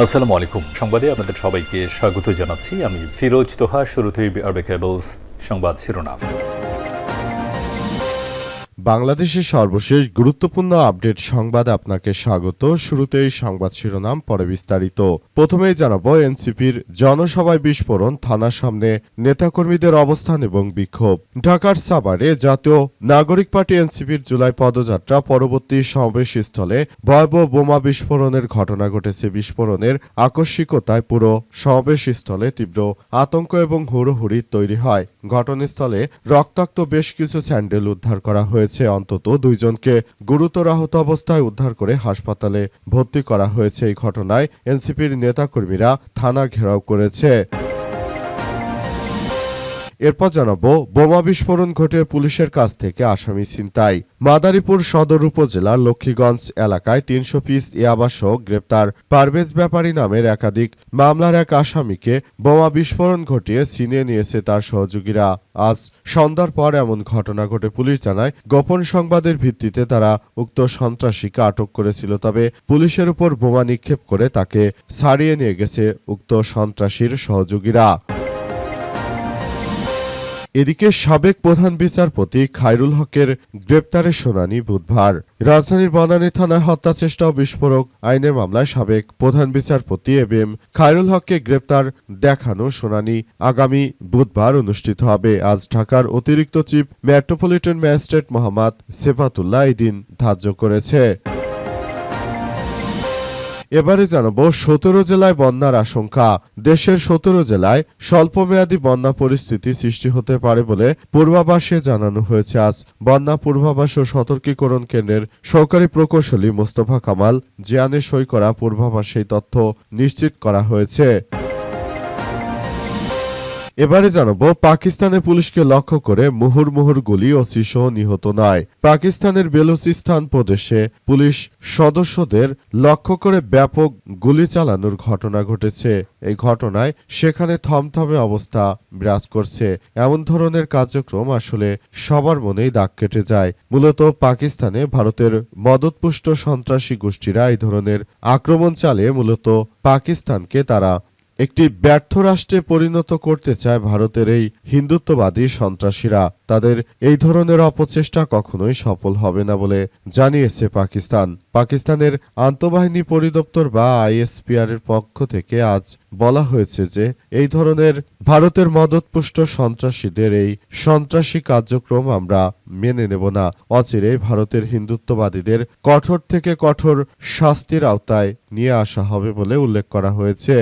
আসসালামু আলাইকুম। সংবাদে আপনাদের সবাইকে স্বাগত জানাচ্ছি। আমি ফিরোজ তোহা। শুরুতেই আরবে কেবলস সংবাদ শিরোনাম। বাংলাদেশের সর্বশেষ গুরুত্বপূর্ণ আপডেট সংবাদে আপনাকে স্বাগত। শুরুতেই সংবাদ শিরোনাম, পরে বিস্তারিত। প্রথমেই জানাবো এনসিপির জনসভায় বিস্ফোরণ, থানার সামনে নেতাকর্মীদের অবস্থান এবং বিক্ষোভ। ঢাকার সাভারে জাতীয় নাগরিক পার্টি এনসিপির জুলাই পদযাত্রা পরবর্তী সমাবেশস্থলে ভয়াবহ বোমা বিস্ফোরণের ঘটনা ঘটেছে। বিস্ফোরণের আকস্মিকতায় পুরো সমাবেশস্থলে তীব্র আতঙ্ক এবং হুড়োহুড়ি তৈরি হয়। ঘটনাস্থলে রক্তাক্ত বেশ কিছু স্যান্ডেল উদ্ধার করা হয়েছে। অন্তত দুইজনকে গুরুতর আহত অবস্থায় উদ্ধার করে হাসপাতালে ভর্তি করা হয়েছে। এই ঘটনায় এনসিপির নেতাকর্মীরা থানা ঘেরাও করেছে। এরপর জানাবো, বোমা বিস্ফোরণ ঘটে পুলিশের কাছ থেকে আসামি ছিনতাই। মাদারীপুর সদর উপজেলার লক্ষ্মীগঞ্জ এলাকায় ৩০০ পিস ইয়াবাসহ গ্রেপ্তার পারভেজ ব্যাপারী নামের একাধিক মামলার এক আসামিকে বোমা বিস্ফোরণ ঘটিয়ে ছিনিয়ে নিয়েছে তার সহযোগীরা। আজ সন্ধ্যার পর এমন ঘটনা ঘটে। পুলিশ জানায়, গোপন সংবাদের ভিত্তিতে তারা উক্ত সন্ত্রাসীকে আটক করেছিল। তবে পুলিশের উপর বোমা নিক্ষেপ করে তাকে ছাড়িয়ে নিয়ে গেছে উক্ত সন্ত্রাসীর সহযোগীরা। এদিকে সাবেক প্রধান বিচারপতি খায়রুল হকের গ্রেপ্তারের শুনানি বুধবার। রাজধানীর বনানী থানায় হত্যা চেষ্টা ও বিস্ফোরক আইনের মামলায় সাবেক প্রধান বিচারপতি এবিএম খায়রুল হককে গ্রেপ্তার দেখানো শুনানি আগামী বুধবার অনুষ্ঠিত হবে। আজ ঢাকার অতিরিক্ত chief metropolitan magistrate Mohammad Sefatullah এই দিন ধার্য করেছে। এবারে জানাবো, ১৭ জেলায় বন্যার আশঙ্কা। দেশের ১৭ জেলায় স্বল্পমেয়াদী বন্যা পরিস্থিতি সৃষ্টি হতে পারে বলে পূর্বাভাসে জানানো হয়েছে। আজ বন্যা পূর্বাভাস ও সতর্কীকরণ কেন্দ্রের সহকারী প্রকৌশলী মোস্তফা কামাল জিয়ানে সই করা পূর্বাভাসে এই তথ্য নিশ্চিত করা হয়েছে। এবারে জানাবো, পাকিস্তানের পুলিশকে লক্ষ্য করে মুহুর্মুহুর গুলি ও শিশু নিহত নয়। পাকিস্তানের বেলুচিস্তান প্রদেশে পুলিশ সদস্যদের লক্ষ্য করে ব্যাপক গুলি চালানোর ঘটনা ঘটেছে। এই ঘটনায় সেখানে থমথমে অবস্থা বিরাজ করছে। এমন ধরনের কার্যক্রম আসলে সবার মনেই দাগ কেটে যায়। মূলত পাকিস্তানে ভারতের মদতপুষ্ট সন্ত্রাসী গোষ্ঠীরা এই ধরনের আক্রমণ চালিয়ে মূলত পাকিস্তানকে তারা একটি ব্যর্থ রাষ্ট্রে পরিণত করতে চায় ভারতের এই হিন্দুত্ববাদী সন্ত্রাসীরা। তাদের এই ধরনের অপচেষ্টা কখনোই সফল হবে না বলে জানিয়েছে পাকিস্তান। পাকিস্তানের আন্তঃবাহিনী পরিদপ্তর বা আইএসপিআর এর পক্ষ থেকে আজ বলা হয়েছে যে এই ধরনের ভারতের মদতপুষ্ট সন্ত্রাসীদের এই সন্ত্রাসী কার্যক্রম আমরা মেনে নেব না। অচিরেই ভারতের হিন্দুত্ববাদীদের কঠোর থেকে কঠোর শাস্তির আওতায় নিয়ে আসা হবে বলে উল্লেখ করা হয়েছে।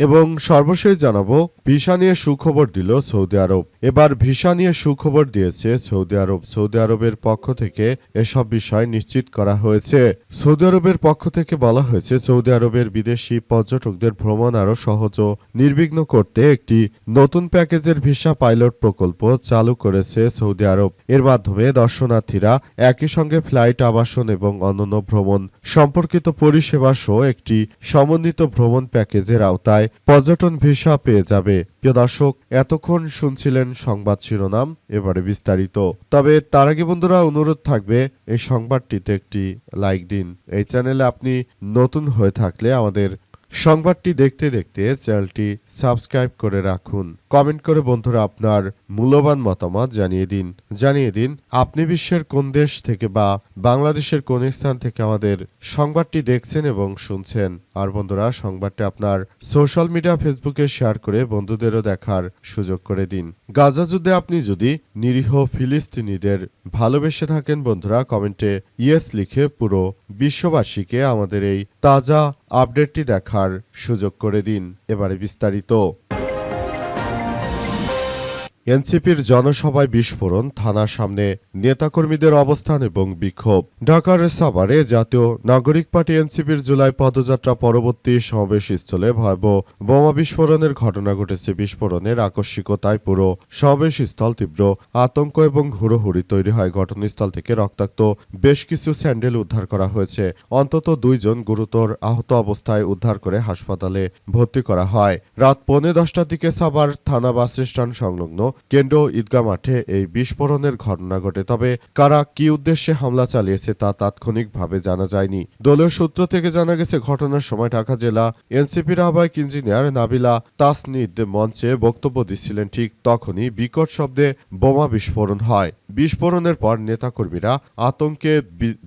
এবং সর্বশেষ জানাবো, ভিসা নিয়ে সুখবর দিল সৌদি আরব। এবার ভিসা নিয়ে সুখবর দিয়েছে সৌদি আরব। সৌদি আরবের পক্ষ থেকে এসব বিষয় নিশ্চিত করা হয়েছে। সৌদি আরবের পক্ষ থেকে বলা হয়েছে, সৌদি আরবের বিদেশি পর্যটকদের ভ্রমণ আরও সহজ ও নির্বিঘ্ন করতে একটি নতুন প্যাকেজের ভিসা পাইলট প্রকল্প চালু করেছে সৌদি আরব। এর মাধ্যমে দর্শনার্থীরা একই সঙ্গে ফ্লাইট, আবাসন এবং অন্যান্য ভ্রমণ সম্পর্কিত পরিষেবা সহ একটি সমন্বিত ভ্রমণ প্যাকেজের আওতায় পর্যটন ভিসা পেয়ে যাবে। প্রিয় দর্শক, এতক্ষণ শুনছিলেন সংবাদ শিরোনাম, এবারে বিস্তারিত। তবে তার আগে বন্ধুরা অনুরোধ থাকবে, এই সংবাদটিতে একটি লাইক দিন। এই চ্যানেলে আপনি নতুন হয়ে থাকলে আমাদের সংবাদটি দেখতে দেখতে চ্যানেলটি সাবস্ক্রাইব করে রাখুন। কমেন্ট করে বন্ধুরা আপনার মূল্যবান মতামত জানিয়ে দিন আপনি বিশ্বের কোন দেশ থেকে বা বাংলাদেশের কোন স্থান থেকে আমাদের সংবাদটি দেখছেন এবং শুনছেন। আর বন্ধুরা, সংবাদটি আপনার সোশ্যাল মিডিয়া ফেসবুকে শেয়ার করে বন্ধুদেরও দেখার সুযোগ করে দিন। গাজা যুদ্ধে আপনি যদি নিরীহ ফিলিস্তিনিদের ভালোবেসে থাকেন বন্ধুরা, কমেন্টে ইয়েস লিখে পুরো বিশ্ববাসীকে আমাদের এই তাজা আপডেটটি দেখার সুযোগ করে দিন। এবারে বিস্তারিত। এনসিপির জনসভায় বিস্ফোরণ, থানার সামনে নেতাকর্মীদের অবস্থান এবং বিক্ষোভ। ঢাকার সাভারে জাতীয় নাগরিক পার্টি এনসিপির জুলাই পদযাত্রা পরবর্তী সমাবেশস্থলে ভয়াবহ বোমা বিস্ফোরণের ঘটনা ঘটেছে। বিস্ফোরণের আকস্মিকতায় পুরো সমাবেশস্থল তীব্র আতঙ্ক এবং হুড়োহুড়ি তৈরি হয়। ঘটনাস্থল থেকে রক্তাক্ত বেশ কিছু স্যান্ডেল উদ্ধার করা হয়েছে। অন্তত দুইজন গুরুতর আহত অবস্থায় উদ্ধার করে হাসপাতালে ভর্তি করা হয়। রাত 10:15টার দিকে সাভার থানা বাস স্ট্যান্ড সংলগ্ন কেন্দ্র ঈদগাহ মাঠে এই বিস্ফোরণের ঘটনা ঘটে। তবে কারা কি উদ্দেশ্যে হামলা চালিয়েছে তা তাৎক্ষণিকভাবে জানা যায়নি। দলীয় সূত্র থেকে জানা গেছে, ঘটনার সময় ঢাকা জেলা এনসিপির আহ্বায়ক ইঞ্জিনিয়ার নাবিলা তাসনিদ মঞ্চে বক্তব্য দিচ্ছিলেন। ঠিক তখনই বিকট শব্দে বোমা বিস্ফোরণ হয়। বিস্ফোরণের পর নেতাকর্মীরা আতঙ্কে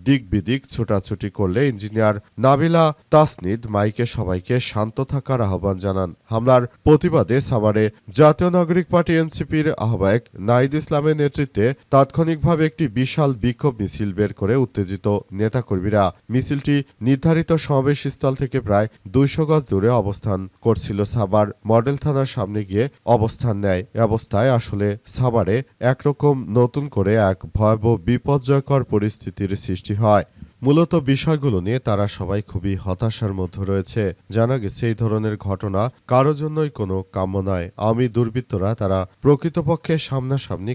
দিক বিদিক ছোটাছুটি করলে ইঞ্জিনিয়ার নাবিলা তাসনিদ মাইকে সবাইকে শান্ত থাকার আহ্বান জানান। হামলার প্রতিবাদে সাভারে জাতীয় নাগরিক পার্টি এনসিপির আহ্বায়ক নাহিদ ইসলামের নেতৃত্বে তাৎক্ষণিকভাবে একটি বিশাল বিক্ষোভ মিছিল বের করে উত্তেজিত নেতাকর্মীরা মিছিলটি নির্ধারিত সমাবেশস্থল থেকে প্রায় 200 গজ দূরে অবস্থান করছিল। সাভার মডেল থানার সামনে গিয়ে অবস্থান নেয়। এ অবস্থায় আসলে সাভারে একরকম নতুন করে এক ভয়াবহ বিপর্যয়কর পরিস্থিতির সৃষ্টি হয়। মূলত বিষয়গুলো নিয়ে তারা সবাই খুবই হতাশার মধ্যে রয়েছে। জানা গেছে, এই ধরনের ঘটনা কারো জন্যই কোনো কাম্য নয়। আওয়ামী দুর্বৃত্তরা তারা প্রকৃতপক্ষে সামনাসামনি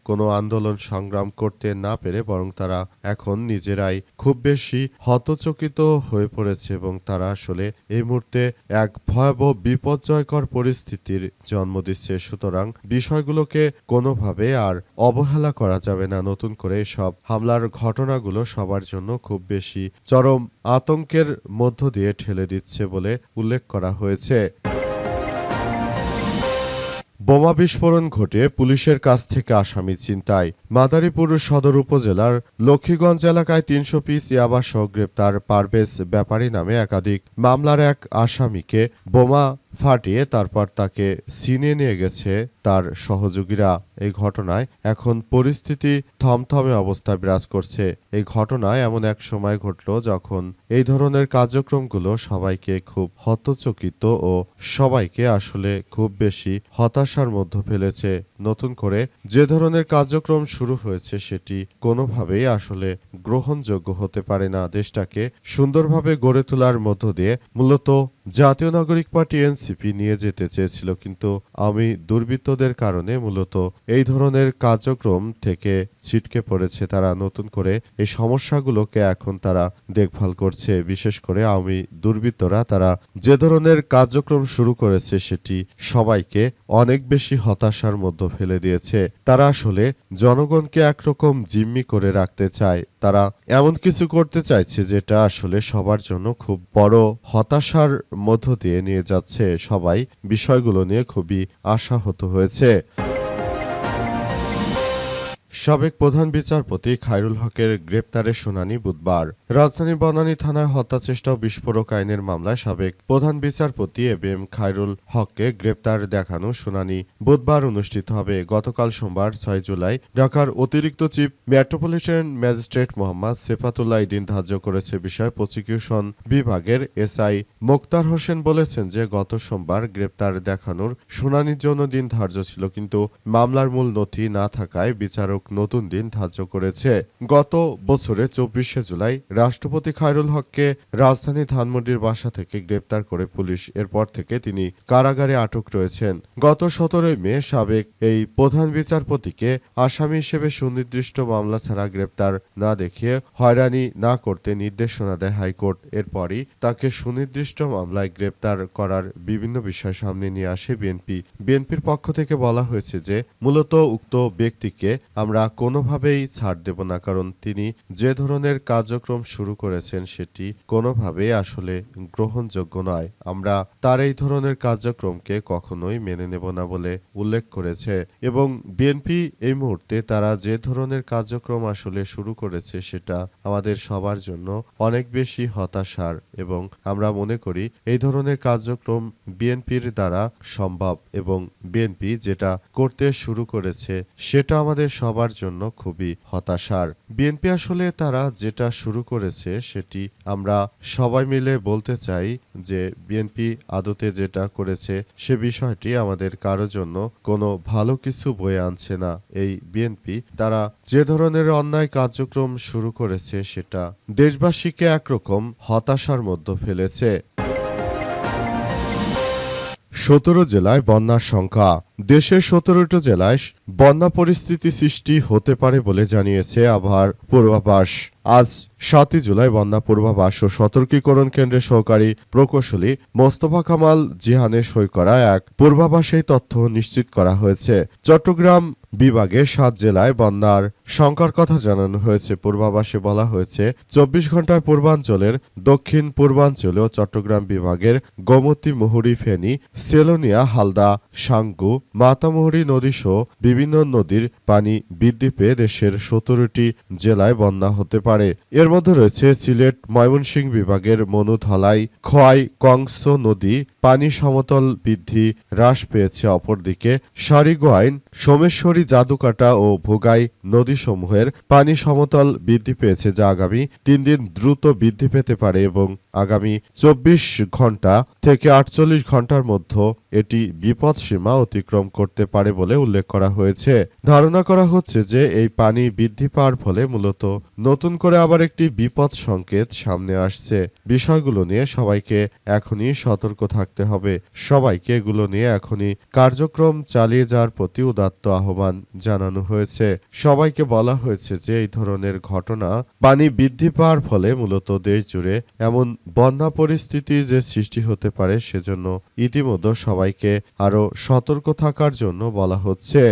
কোনো আন্দোলন সংগ্রাম করতে না পেরে বরং তারা এখন নিজেরাই খুব বেশি হতচকিত হয়ে পড়েছে এবং তারা আসলে এই মুহূর্তে এক ভয়াবহ বিপর্যয়কর পরিস্থিতির জন্ম দিচ্ছে। সুতরাং বিষয়গুলোকে কোনোভাবে আর অবহেলা করা যাবে না। নতুন করে সব হামলার ঘটনাগুলো সবার জন্য খুব বেশি চরম আতঙ্কের মধ্য দিয়ে ঠেলে দিচ্ছে বলে উল্লেখ করা হয়েছে। বোমা বিস্ফোরণ ঘটে পুলিশের কাছ থেকে আসামি ছিনতাই। মাদারীপুর সদর উপজেলার লক্ষ্মীগঞ্জ এলাকায় 300 পিস ইয়াবাসহ গ্রেপ্তার পারভেজ ব্যাপারী নামে একাধিক মামলার এক আসামিকে বোমা ফাটিয়ে তারপর তাকে ছিনিয়ে নিয়ে গেছে তার সহযোগীরা। এই ঘটনায় এখন পরিস্থিতি থমথমে অবস্থা বিরাজ করছে। এই ঘটনায় এমন এক সময় ঘটল যখন এই ধরনের কার্যক্রমগুলো সবাইকে খুব হতচকিত ও সবাইকে আসলে খুব বেশি হতাশার মধ্যে ফেলেছে। নতুন করে যে ধরনের কার্যক্রম শুরু হয়েছে সেটি কোনোভাবেই আসলে গ্রহণযোগ্য হতে পারে না। দেশটাকে সুন্দরভাবে গড়ে তোলার মধ্য দিয়ে মূলত জাতীয় নাগরিক পার্টি এনসিপি নিয়ে যেতে চেয়েছিল, কিন্তু আওয়ামী দুর্বৃত্তদের কারণে মূলত এই ধরনের কার্যক্রম থেকে ছিটকে পড়েছে তারা। নতুন করে এই সমস্যাগুলোকে এখন তারা দেখভাল করছে। বিশেষ করে আওয়ামী দুর্বৃত্তরা তারা যে ধরনের কার্যক্রম শুরু করেছে সেটি সবাইকে অনেক বেশি হতাশার মধ্যে ফেলে দিয়েছে। তারা আসলে জনগণকে একরকম জিম্মি করে রাখতে চায়। তারা এমন কিছু করতে চাইছে যেটা আসলে সবার জন্য খুব বড় হতাশার মধ্য দিয়ে নিয়ে যাচ্ছে। সবাই বিষয়গুলো নিয়ে খুবই আশাহত হয়েছে। সাবেক প্রধান বিচারপতি খায়রুল হকের গ্রেপ্তারের শুনানি বুধবার। রাজধানীর বনানী থানায় হত্যাচেষ্টা ও বিস্ফোরক আইনের মামলায় সাবেক প্রধান বিচারপতি এবিএম খায়রুল হককে গ্রেপ্তার দেখানো শুনানি বুধবার অনুষ্ঠিত হবে। গতকাল সোমবার 6 জুলাই ঢাকার অতিরিক্ত chief metropolitan magistrate Mohammad Sefatullah এই দিন ধার্য করেছে। বিষয়ে প্রসিকিউশন বিভাগের এসআই মোক্তার হোসেন বলেছেন যে গত সোমবার গ্রেপ্তার দেখানোর শুনানির জন্য দিন ধার্য ছিল, কিন্তু মামলার মূল নথি না থাকায় বিচারক নতুন দিন ধার্য করেছে। গত বছরে 24শে জুলাই রাষ্ট্রপতি খায়রুল হককে রাজধানী ধানমন্ডির বাসা থেকে গ্রেপ্তার করে পুলিশ। এরপর থেকে তিনি কারাগারে আটক রয়েছেন। গত 17 মে সাবেক এই প্রধান বিচারপতিকে আসামি হিসেবে সুনির্দিষ্ট মামলা ছাড়া গ্রেপ্তার না দেখিয়ে হয়রানি না করতে নির্দেশনা দেয় হাইকোর্ট। এরপরই তাকে সুনির্দিষ্ট মামলায় গ্রেপ্তার করার বিভিন্ন বিষয় সামনে নিয়ে আসে বিএনপি। বিএনপির পক্ষ থেকে বলা হয়েছে যে মূলত উক্ত ব্যক্তিকে আমরা কোনোভাবেই ছাড় দেব না, কারণ তিনি যে ধরনের কার্যক্রম শুরু করেছেন সেটি কোনোভাবেই আসলে গ্রহণযোগ্য নয়। আমরা তার এই ধরনের কার্যক্রমকে কখনোই মেনে নেব না বলে উল্লেখ করেছে। এবং বিএনপি এই মুহূর্তে তারা যে ধরনের কার্যক্রম আসলে শুরু করেছে সেটা আমাদের সবার জন্য অনেক বেশি হতাশার, এবং আমরা মনে করি এই ধরনের কার্যক্রম বিএনপির দ্বারা সম্ভব এবং বিএনপি যেটা করতে শুরু করেছে সেটা আমাদের সবার জন্য খুবই হতাশার। বিএনপি আসলে তারা যেটা শুরু করেছে সেটি আমরা সবাই মিলে বলতে চাই যে বিএনপি আদতে যেটা করেছে সে বিষয়টি আমাদের কারো জন্য কোনো ভালো কিছু বয়ে আনছে না। এই বিএনপি তারা যে ধরনের অন্যায় কার্যক্রম শুরু করেছে সেটা দেশবাসীকে একরকম হতাশার মধ্যে ফেলেছে। 17 জেলায় বন্যার সংখ্যা। দেশের 17টি জেলায় বন্যা পরিস্থিতি সৃষ্টি হতে পারে বলে জানিয়েছে আবহাওয়ার পূর্বাভাস। আজ 7 জুলাই বন্যা পূর্বাভাস ও সতর্কীকরণ কেন্দ্রের সহকারী প্রকৌশলী মোস্তফা কামাল জিহানের সই করা এক পূর্বাভাসে এই তথ্য নিশ্চিত করা হয়েছে। চট্টগ্রাম বিভাগে 7 জেলায় বন্যার সংখ্যার কথা জানানো হয়েছে। পূর্বাভাসে বলা হয়েছে 24 ঘন্টায় পূর্বাঞ্চলের, দক্ষিণ পূর্বাঞ্চল ও চট্টগ্রাম বিভাগের গোমতী, মুহুরী, ফেনী, সেলোনিয়া, হালদা, সাঙ্গু, মাতামুহুরী নদীসহ বিভিন্ন নদীর পানি বৃদ্ধি পেয়ে দেশের 17টি জেলায় বন্যা হতে পারে। এর মধ্যে রয়েছে সিলেট, ময়মনসিংহ বিভাগের মনু, ধলাই, খোয়াই, কংস নদী পানি সমতল বৃদ্ধি হ্রাস পেয়েছে। অপরদিকে সারিগোয়াইন, সোমেশ্বরী, জাদুকাটা ও ভোগাই নদীসমূহের পানি সমতল বৃদ্ধি পেয়েছে, যা আগামী 3 দিন দ্রুত বৃদ্ধি পেতে পারে এবং আগামী 24 ঘন্টা থেকে 48 ঘন্টার মধ্যে এটি বিপদসীমা অতিক্রম করতে পারে বলে উল্লেখ করা হয়েছে। ধারণা করা হচ্ছে যে এই পানি বৃদ্ধি পাওয়ার ফলে মূলত নতুন করে আবার একটি বিপদ সংকেত সামনে আসছে। বিষয়গুলো নিয়ে সবাইকে এখনই সতর্ক থাকতে হবে। সবাইকে এগুলো নিয়ে এখনই কার্যক্রম চালিয়ে যাওয়ার প্রতি উদাত্ত আহ্বান জানানো হয়েছে। সবাইকে বলা হয়েছে যে এই ধরনের ঘটনা পানি বৃদ্ধি পাওয়ার ফলে মূলত দেশ জুড়ে এমন বন্যা পরিস্থিতি যে সৃষ্টি হতে পারে, সেজন্য ইতিমধ্যে সবাইকে আরও সতর্ক থাকার জন্য বলা হচ্ছে।